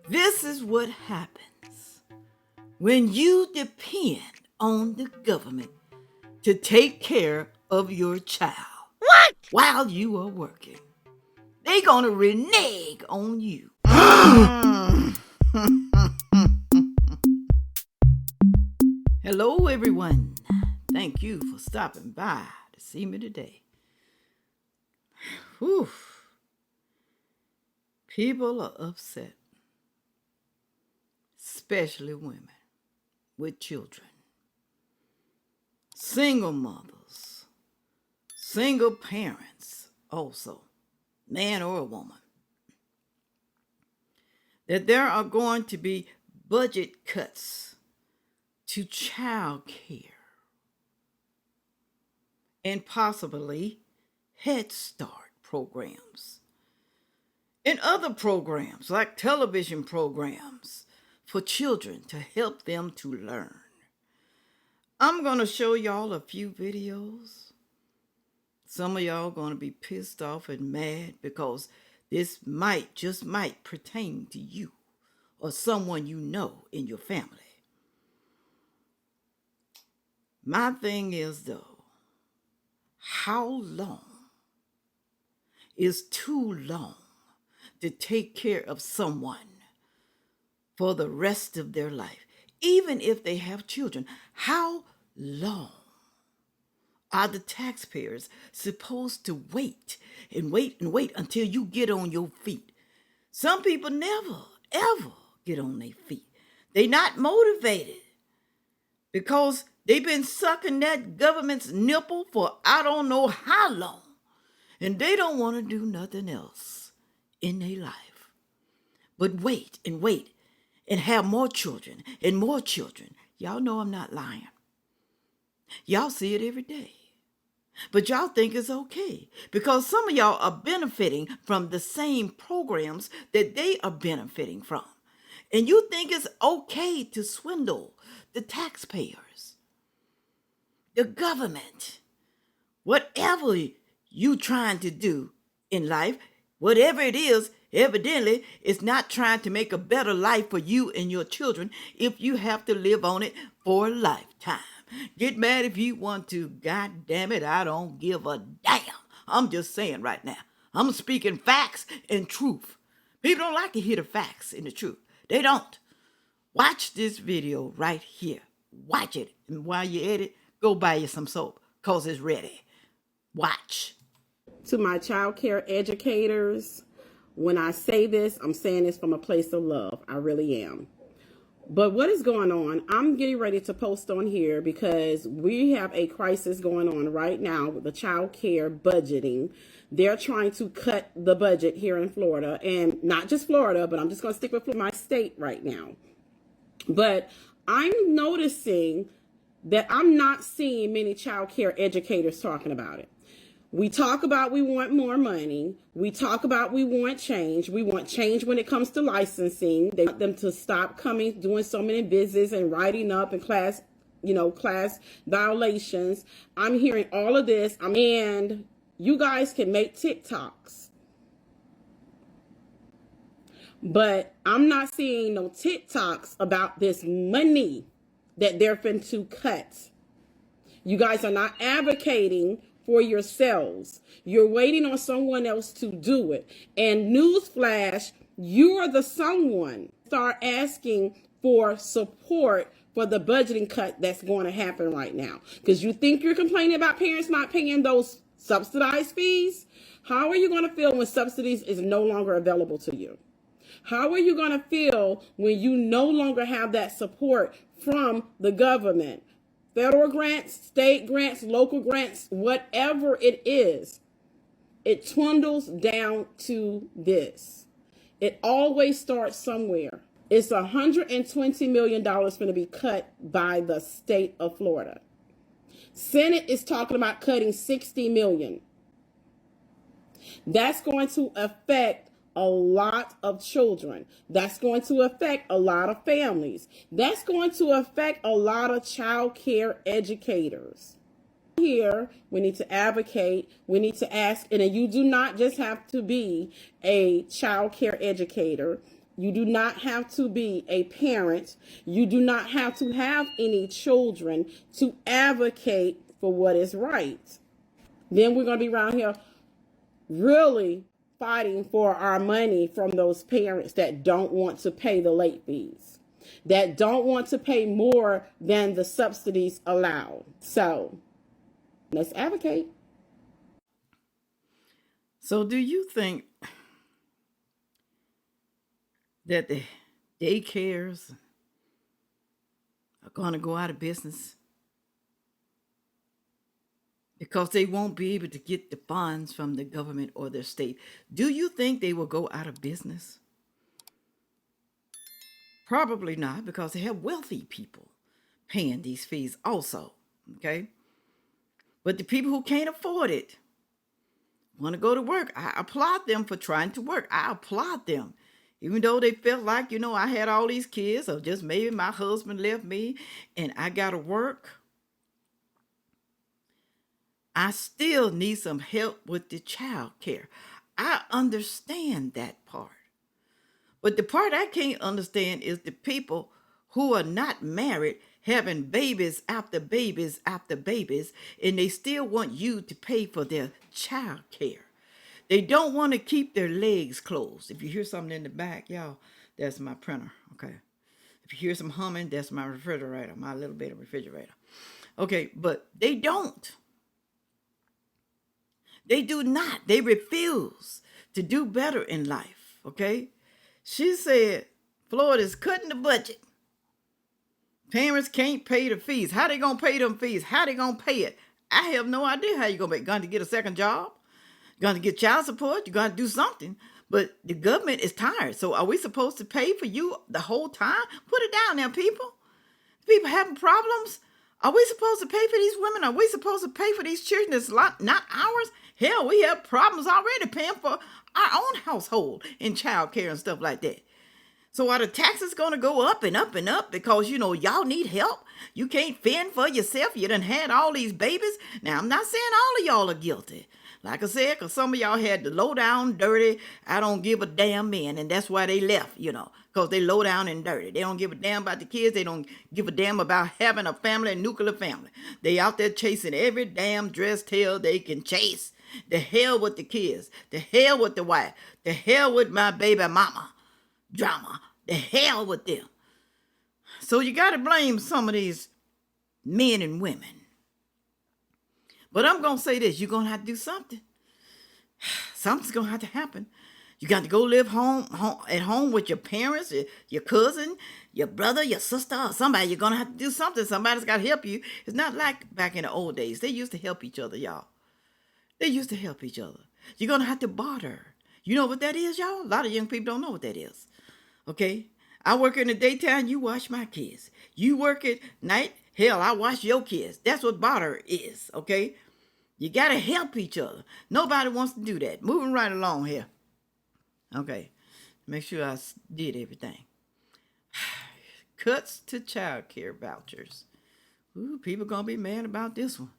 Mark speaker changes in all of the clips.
Speaker 1: This is what happens when you depend on the government to take care of your child.
Speaker 2: What?
Speaker 1: While you are working. They gonna renege on you. Hello, everyone. Thank you for stopping by to see me today. Whew. People are upset, especially women with children, single mothers, single parents also, man or a woman, that there are going to be budget cuts to child care and possibly Head Start programs and other programs like television programs for children to help them to learn. I'm going to show y'all a few videos. Some of y'all going to be pissed off and mad because this just might pertain to you or someone you know in your family. My thing is, though, how long is too long to take care of someone for the rest of their life, even if they have children? How long are the taxpayers supposed to wait and wait and wait until you get on your feet? Some people never, ever get on their feet. They're not motivated because they've been sucking that government's nipple for I don't know how long, and they don't want to do nothing else in their life but wait and wait and have more children and more children. Y'all know I'm not lying. Y'all see it every day. But y'all think it's okay because some of y'all are benefiting from the same programs that they are benefiting from. And you think it's okay to swindle the taxpayers, the government, whatever you trying to do in life, whatever it is, evidently it's not trying to make a better life for you and your children if you have to live on it for a lifetime. Get mad if you want to. God damn it, I don't give a damn. I'm just saying right now. I'm speaking facts and truth. People don't like to hear the facts and the truth. They don't. Watch this video right here. Watch it. And while you're at it, go buy you some soap because it's ready. Watch.
Speaker 2: To my child care educators, when I say this, I'm saying this from a place of love. I really am. But what is going on? I'm getting ready to post on here because we have a crisis going on right now with the child care budgeting. They're trying to cut the budget here in Florida, and not just Florida, but I'm just going to stick with my state right now. But I'm noticing that I'm not seeing many child care educators talking about it. We talk about we want more money. We talk about we want change. We want change when it comes to licensing. They want them to stop doing so many visits and writing up and class violations. I'm hearing all of this. And you guys can make TikToks. But I'm not seeing no TikToks about this money that they're finna to cut. You guys are not advocating for yourselves. You're waiting on someone else to do it. And newsflash, you are the someone. Start asking for support for the budgeting cut that's going to happen right now. Because you think you're complaining about parents not paying those subsidized fees? How are you going to feel when subsidies is no longer available to you? How are you going to feel when you no longer have that support from the government? Federal grants, state grants, local grants, whatever it is, it dwindles down to this. It always starts somewhere. It's $120 million going to be cut by the state of Florida. Senate is talking about cutting $60 million. That's going to affect a lot of children. That's going to affect a lot of families. That's going to affect a lot of child care educators. here, we need to advocate, we need to ask, and you do not just have to be a child care educator. You do not have to be a parent. You do not have to have any children to advocate for what is right. Then we're going to be around here really fighting for our money from those parents that don't want to pay the late fees, that don't want to pay more than the subsidies allow. So let's advocate.
Speaker 1: So do you think that the daycares are going to go out of business because they won't be able to get the funds from the government or their state? Do you think they will go out of business? Probably not, because they have wealthy people paying these fees also, okay? But the people who can't afford it want to go to work. I applaud them for trying to work. I applaud them. Even though they felt like, I had all these kids, or just maybe my husband left me and I got to work, I still need some help with the child care. I understand that part. But the part I can't understand is the people who are not married having babies after babies after babies, and they still want you to pay for their child care. They don't want to keep their legs closed. If you hear something in the back, y'all, that's my printer, okay? If you hear some humming, that's my refrigerator, my little bit of refrigerator. Okay, but they don't. They do not. They refuse to do better in life, okay? She said Florida's cutting the budget. Parents can't pay the fees. How they going to pay them fees? How they going to pay it? I have no idea how you're going to make. Going to get a second job? Going to get child support? You're going to do something. But the government is tired. So are we supposed to pay for you the whole time? Put it down now, people. People having problems. Are we supposed to pay for these women? Are we supposed to pay for these children that's not ours? Hell, we have problems already paying for our own household in child care and stuff like that. So are the taxes going to go up and up and up because, y'all need help? You can't fend for yourself. You done had all these babies. Now, I'm not saying all of y'all are guilty. Like I said, because some of y'all had the low down, dirty, I don't give a damn men. And that's why they left, because they low down and dirty. They don't give a damn about the kids. They don't give a damn about having a family, a nuclear family. They out there chasing every damn dress tail they can chase. The hell with the kids. The hell with the wife. The hell with my baby mama drama. The hell with them. So you got to blame some of these men and women. But I'm going to say this. You're going to have to do something. Something's going to have to happen. You got to go live at home with your parents, your cousin, your brother, your sister, or somebody. You're going to have to do something. Somebody's got to help you. It's not like back in the old days. They used to help each other, y'all. They used to help each other. You're going to have to barter. You know what that is, y'all? A lot of young people don't know what that is. Okay? I work in the daytime, you watch my kids. You work at night, hell, I watch your kids. That's what barter is, okay? You got to help each other. Nobody wants to do that. Moving right along here. Okay. Make sure I did everything. Cuts to child care vouchers. Ooh, people going to be mad about this one.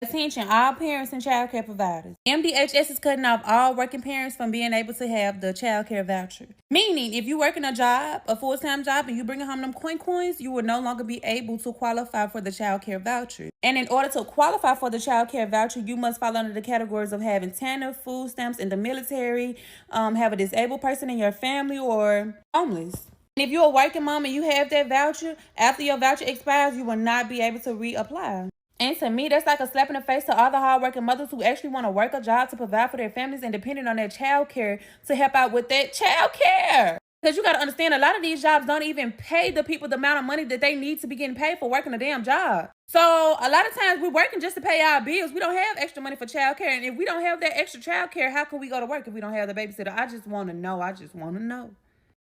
Speaker 3: Attention, all parents and child care providers. MDHS is cutting off all working parents from being able to have the child care voucher. Meaning, if you work in a job, a full-time job, and you bring home them coins, you will no longer be able to qualify for the child care voucher. And in order to qualify for the child care voucher, you must fall under the categories of having TANF, food stamps in the military, have a disabled person in your family, or homeless. And if you're a working mom and you have that voucher, after your voucher expires, you will not be able to reapply. And to me, that's like a slap in the face to all the hardworking mothers who actually want to work a job to provide for their families and depending on their child care to help out with that child care. Because you got to understand, a lot of these jobs don't even pay the people the amount of money that they need to be getting paid for working a damn job. So a lot of times we're working just to pay our bills. We don't have extra money for child care. And if we don't have that extra child care, how can we go to work if we don't have the babysitter? I just want to know.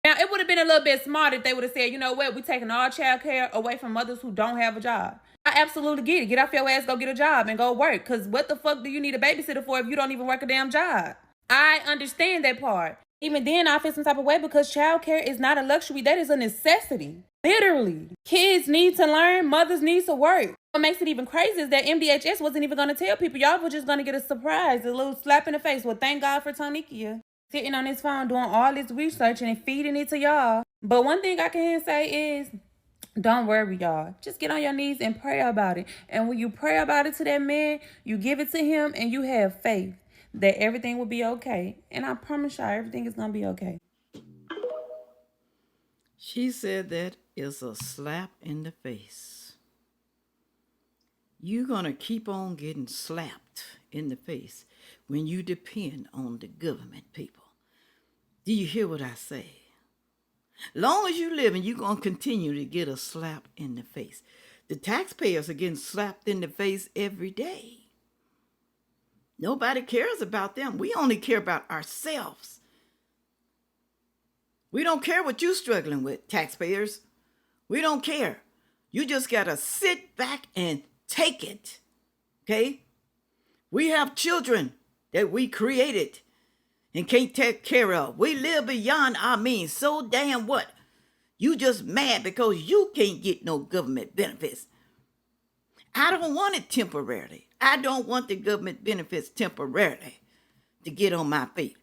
Speaker 3: Now, it would have been a little bit smart if they would have said, you know what, we're taking all child care away from mothers who don't have a job. I absolutely get it. Get off your ass, go get a job and go work. Because what the fuck do you need a babysitter for if you don't even work a damn job? I understand that part. Even then, I feel some type of way because childcare is not a luxury. That is a necessity. Literally. Kids need to learn. Mothers need to work. What makes it even crazy is that MDHS wasn't even going to tell people. Y'all were just going to get a surprise, a little slap in the face. Well, thank God for Tonikia sitting on his phone doing all this research and feeding it to y'all. But one thing I can say is, don't worry, y'all. Just get on your knees and pray about it. And when you pray about it to that man, you give it to him and you have faith that everything will be okay. And I promise y'all, everything is going to be okay.
Speaker 1: She said that is a slap in the face. You're going to keep on getting slapped in the face when you depend on the government, people. Do you hear what I say? Long as you live, and you're going to continue to get a slap in the face. The taxpayers are getting slapped in the face every day. Nobody cares about them. We only care about ourselves. We don't care what you're struggling with, taxpayers. We don't care. You just got to sit back and take it, okay? We have children that we created and can't take care of. We live beyond our means. So damn what? You just mad because you can't get no government benefits. I don't want it temporarily. I don't want the government benefits temporarily to get on my feet.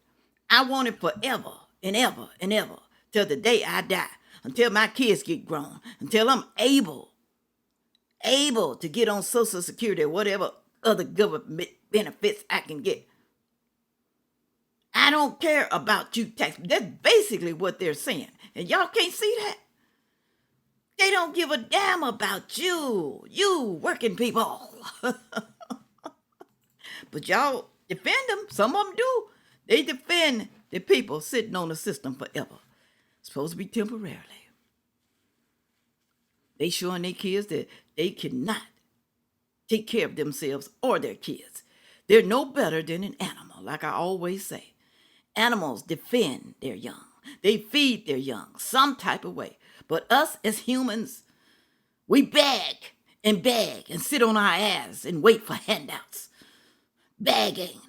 Speaker 1: I want it forever and ever and ever till the day I die, until my kids get grown, until I'm able to get on Social Security or whatever other government benefits I can get. I don't care about you tax. That's basically what they're saying. And y'all can't see that. They don't give a damn about you working people. But y'all defend them. Some of them do. They defend the people sitting on the system forever. It's supposed to be temporarily. They showing their kids that they cannot take care of themselves or their kids. They're no better than an animal, like I always say. Animals defend their young. They feed their young some type of way. But us as humans, we beg and sit on our ass and wait for handouts. Begging.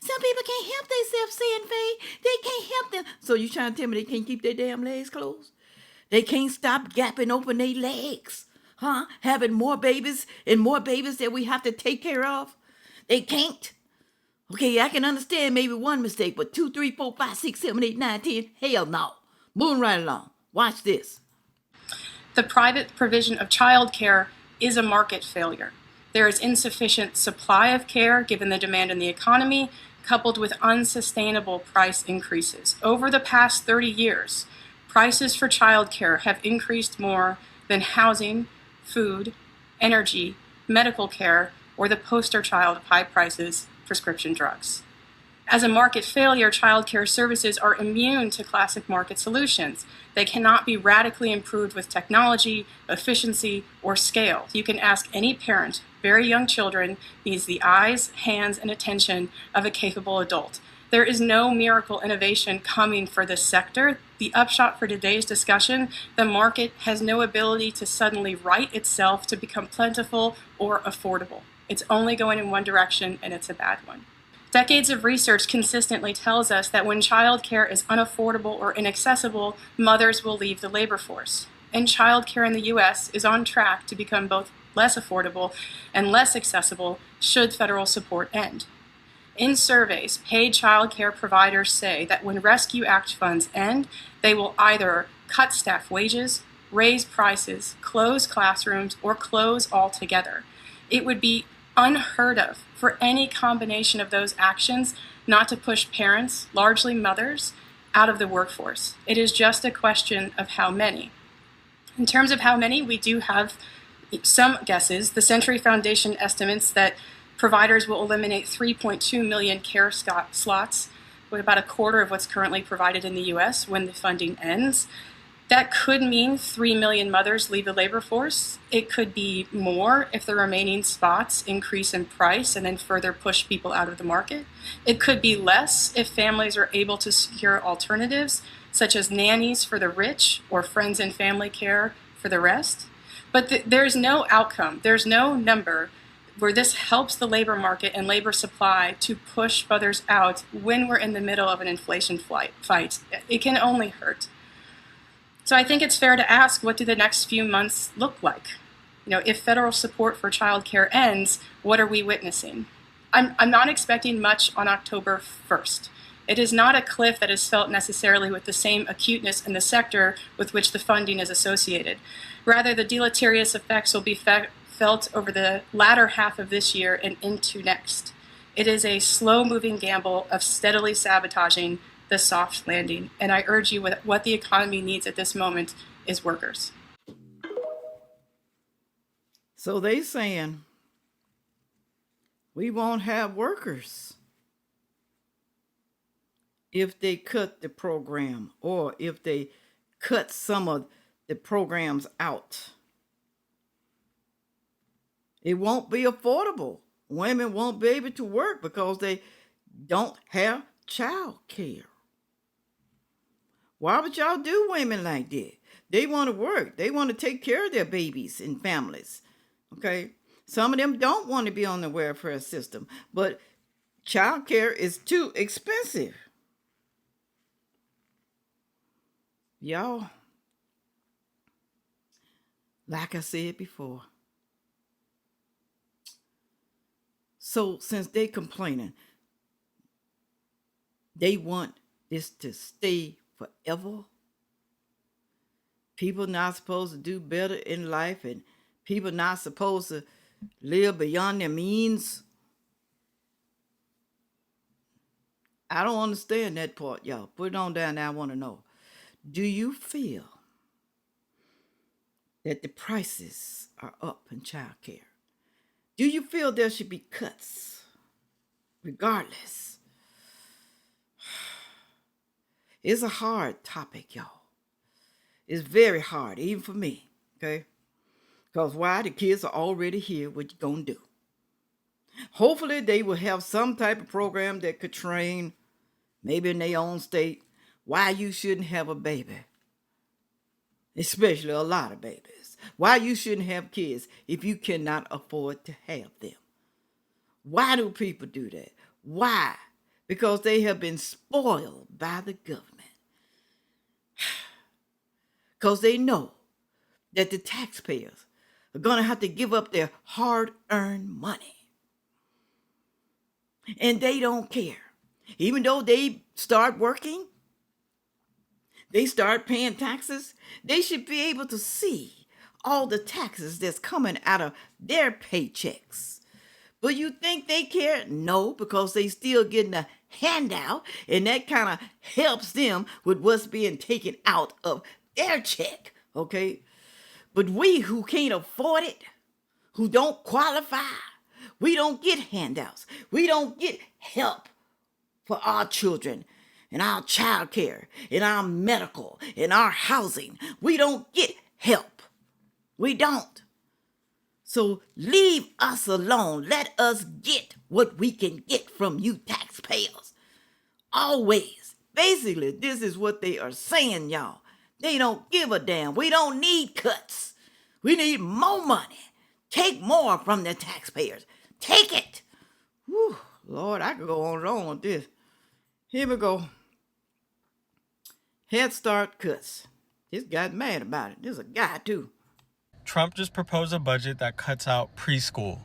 Speaker 1: Some people can't help themselves, Sandfay. They can't help them. So you trying to tell me they can't keep their damn legs closed? They can't stop gapping open their legs. Huh? Having more babies and more babies that we have to take care of? They can't. Okay, I can understand maybe one mistake, but 2, 3, 4, 5, 6, 7, 8, 9, 10, hell no. Moving right along. Watch this.
Speaker 4: The private provision of childcare is a market failure. There is insufficient supply of care given the demand in the economy, coupled with unsustainable price increases. Over the past 30 years, prices for childcare have increased more than housing, food, energy, medical care, or the poster child of high prices, prescription drugs. As a market failure, childcare services are immune to classic market solutions. They cannot be radically improved with technology, efficiency, or scale. You can ask any parent, very young children needs the eyes, hands, and attention of a capable adult. There is no miracle innovation coming for this sector. The upshot for today's discussion, the market has no ability to suddenly right itself to become plentiful or affordable. It's only going in one direction, and it's a bad one. Decades of research consistently tells us that when childcare is unaffordable or inaccessible, mothers will leave the labor force. And childcare in the U.S. is on track to become both less affordable and less accessible should federal support end. In surveys, paid childcare providers say that when Rescue Act funds end, they will either cut staff wages, raise prices, close classrooms, or close altogether. It would be unheard of for any combination of those actions not to push parents, largely mothers, out of the workforce. It is just a question of how many. In terms of how many, we do have some guesses. The Century Foundation estimates that providers will eliminate 3.2 million care slots, with about a quarter of what's currently provided in the U.S. when the funding ends. That could mean 3 million mothers leave the labor force. It could be more if the remaining spots increase in price and then further push people out of the market. It could be less if families are able to secure alternatives, such as nannies for the rich or friends and family care for the rest. But there's no outcome, there's no number where this helps the labor market and labor supply to push mothers out when we're in the middle of an inflation fight. It can only hurt. So I think it's fair to ask, what do the next few months look like? If federal support for childcare ends, what are we witnessing? I'm not expecting much on October 1st. It is not a cliff that is felt necessarily with the same acuteness in the sector with which the funding is associated. Rather, the deleterious effects will be felt over the latter half of this year and into next. It is a slow-moving gamble of steadily sabotaging the soft landing, and I urge you, what the economy needs at this moment is workers.
Speaker 1: So they saying we won't have workers if they cut the program, or if they cut some of the programs out. It won't be affordable. Women won't be able to work because they don't have child care. Why would y'all do women like that? They want to work. They want to take care of their babies and families. Okay? Some of them don't want to be on the welfare system, but child care is too expensive. Y'all, like I said before, so since they complaining, they want this to stay forever. People not supposed to do better in life, and people not supposed to live beyond their means. I don't understand that part, y'all. Put it on down there. I want to know. Do you feel that the prices are up in childcare? Do you feel there should be cuts regardless? It's a hard topic, y'all. It's very hard, even for me, okay? Because why? The kids are already here. What you gonna do? Hopefully they will have some type of program that could train, maybe in their own state, why you shouldn't have a baby. Especially a lot of babies. Why you shouldn't have kids if you cannot afford to have them. Why do people do that? Why? Because they have been spoiled by the government. Because they know that the taxpayers are going to have to give up their hard-earned money. And they don't care. Even though they start working, they start paying taxes, they should be able to see all the taxes that's coming out of their paychecks. But you think they care? No, because they still getting a handout, and that kind of helps them with what's being taken out of their check, okay? But we who can't afford it, who don't qualify, we don't get handouts. We don't get help for our children and our child care and our medical and our housing. We don't get help. We don't. So leave us alone. Let us get what we can get from you taxpayers. Always. Basically, this is what they are saying, y'all. They don't give a damn. We don't need cuts. We need more money. Take more from the taxpayers. Take it. Whew, Lord, I could go on and on with this. Here we go. Head Start cuts. This guy's mad about it. This is a guy, too.
Speaker 5: Trump just proposed a budget that cuts out preschool.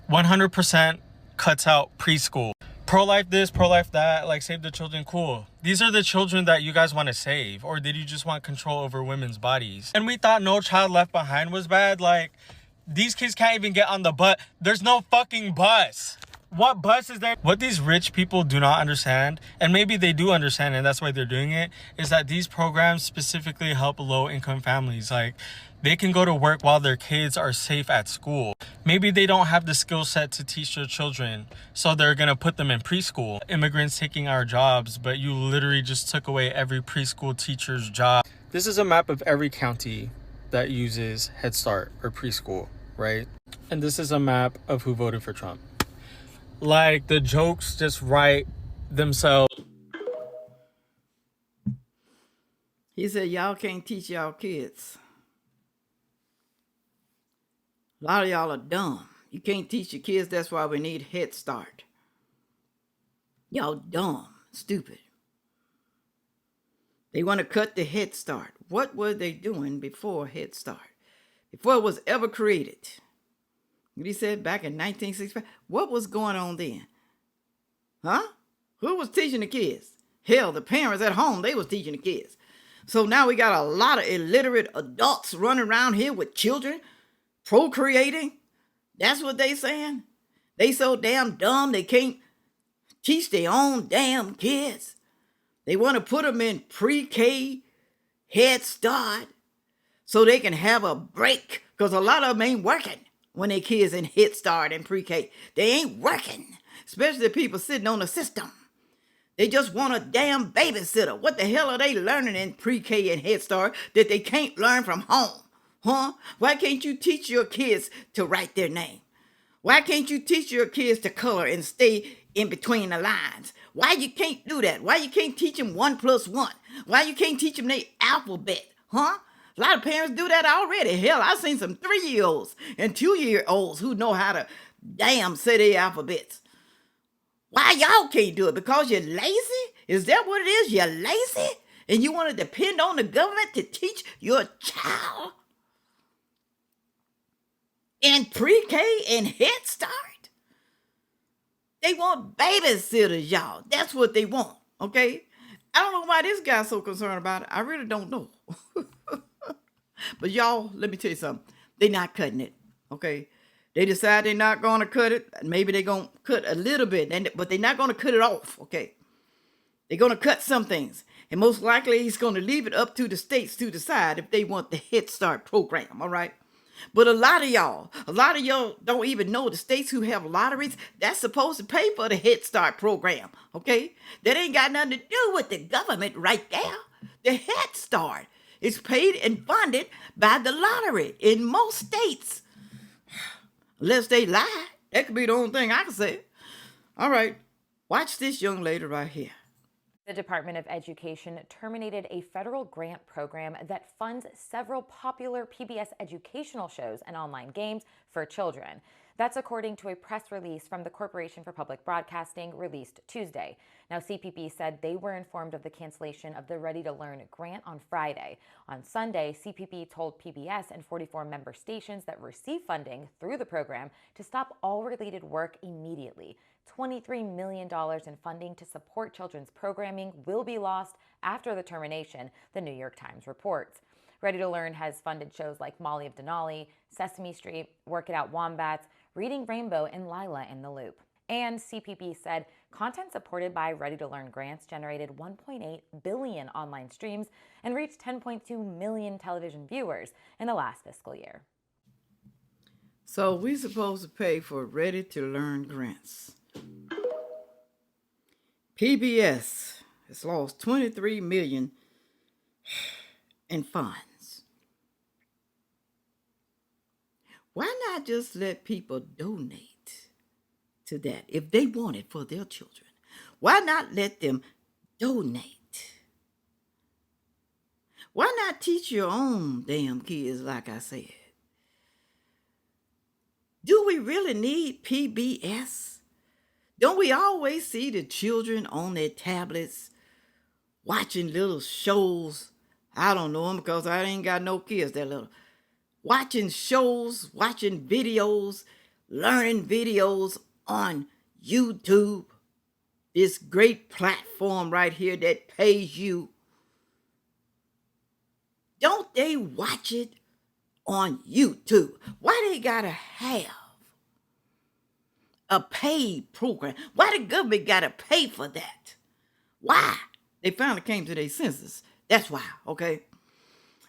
Speaker 5: 100% cuts out preschool. Pro-life this, pro-life that, like save the children, cool. These are the children that you guys want to save, or did you just want control over women's bodies? And we thought No Child Left Behind was bad. Like, these kids can't even get on the bus. There's no fucking bus. What bus is there? What these rich people do not understand, and maybe they do understand and that's why they're doing it, is that these programs specifically help low-income families. Like, they can go to work while their kids are safe at school. Maybe they don't have the skill set to teach their children, so they're gonna put them in preschool. Immigrants taking our jobs, but you literally just took away every preschool teacher's job. This is a map of every county that uses Head Start or preschool, right? And this is a map of who voted for Trump. Like, the jokes just write themselves.
Speaker 1: He said, y'all can't teach y'all kids. A lot of y'all are dumb. You can't teach your kids. That's why we need Head Start. Y'all dumb, stupid. They want to cut the Head Start. What were they doing before Head Start? Before it was ever created? What he said back in 1965. What was going on then? Huh? Who was teaching the kids? Hell, the parents at home, they was teaching the kids. So now we got a lot of illiterate adults running around here with children, procreating. That's what they saying. They so damn dumb they can't teach their own damn kids. They want to put them in pre-K, Head Start, so they can have a break, because a lot of them ain't working when they kids in Head Start and pre-K. They ain't working, especially the people sitting on the system. They just want a damn babysitter. What the hell are they learning in pre-K and Head Start that they can't learn from home? Huh? Why can't you teach your kids to write their name? Why can't you teach your kids to color and stay in between the lines? Why you can't do that? Why you can't teach them 1 + 1? Why you can't teach them their alphabet? Huh? A lot of parents do that already. Hell, I've seen some 3-year-olds and 2-year-olds who know how to damn say their alphabets. Why y'all can't do it? Because you're lazy? Is that what it is? You're lazy? And you want to depend on the government to teach your child in pre-K and Head Start? They want babysitters, y'all. That's what they want, okay? I don't know why this guy's so concerned about it. I really don't know. But y'all, let me tell you something. They're not cutting it, okay? They decide they're not going to cut it. Maybe they're going to cut a little bit, but they're not going to cut it off, okay? They're going to cut some things. And most likely he's going to leave it up to the states to decide if they want the Head Start program, all right? But a lot of y'all don't even know the states who have lotteries, that's supposed to pay for the Head Start program, okay? That ain't got nothing to do with the government right there. The Head Start is paid and funded by the lottery in most states. Unless they lie. That could be the only thing I can say. All right, watch this young lady right here.
Speaker 6: The Department of Education terminated a federal grant program that funds several popular PBS educational shows and online games for children. That's according to a press release from the Corporation for Public Broadcasting released Tuesday. Now, CPB said they were informed of the cancellation of the Ready to Learn grant on Friday. On Sunday, CPB told PBS and 44 member stations that receive funding through the program to stop all related work immediately. $23 million in funding to support children's programming will be lost after the termination, the New York Times reports. Ready to Learn has funded shows like Molly of Denali, Sesame Street, Work It Out Wombats, Reading Rainbow, and Lila in the Loop. And CPB said content supported by Ready to Learn grants generated 1.8 billion online streams and reached 10.2 million television viewers in the last fiscal year.
Speaker 1: So we're supposed to pay for Ready to Learn grants. PBS has lost $23 million in funds. Why not just let people donate to that if they want it for their children? Why not let them donate? Why not teach your own damn kids, like I said? Do we really need PBS? Don't we always see the children on their tablets watching little shows? I don't know them because I ain't got no kids that little. Watching shows, watching videos, learning videos on YouTube. This great platform right here that pays you. Don't they watch it on YouTube? Why they gotta have a paid program? Why the government gotta pay for that? Why? They finally came to their senses. That's why, okay?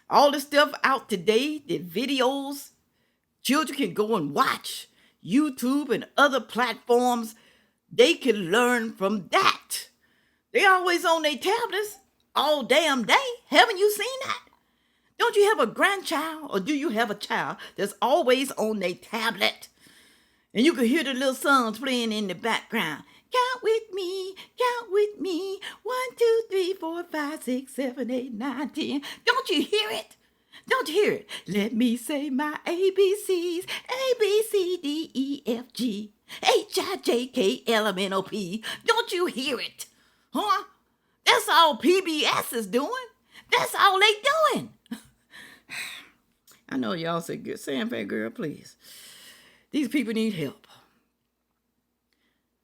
Speaker 1: All this stuff out today, the videos, children can go and watch YouTube and other platforms. They can learn from that. They always on their tablets all damn day. Haven't you seen that? Don't you have a grandchild, or do you have a child that's always on their tablet? And you can hear the little songs playing in the background. Count with me, count with me. 1, 2, 3, 4, 5, 6, 7, 8, 9, 10. Don't you hear it? Don't you hear it? Let me say my ABCs, A, B, C, D, E, F, G, H, I, J, K, L, M, N, O, P. Don't you hear it? Huh? That's all PBS is doing. That's all they doing. I know y'all say, good Sandfay girl, please. These people need help.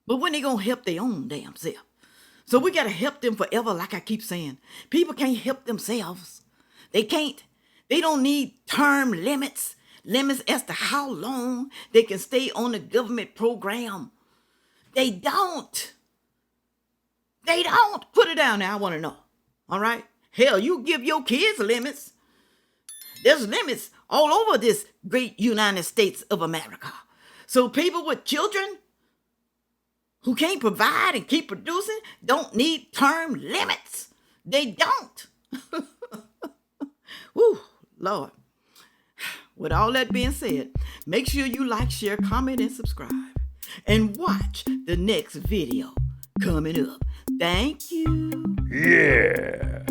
Speaker 1: But when they gonna help their own damn self? So we gotta help them forever, like I keep saying. People can't help themselves. They can't. They don't need term limits as to how long they can stay on the government program. They don't. They don't. Put it down now, I want to know. All right? Hell, you give your kids limits. There's limits all over this great United States of America. So people with children who can't provide and keep producing don't need term limits. They don't. Woo, Lord. With all that being said, make sure you like, share, comment, and subscribe. And watch the next video coming up. Thank you.
Speaker 7: Yeah.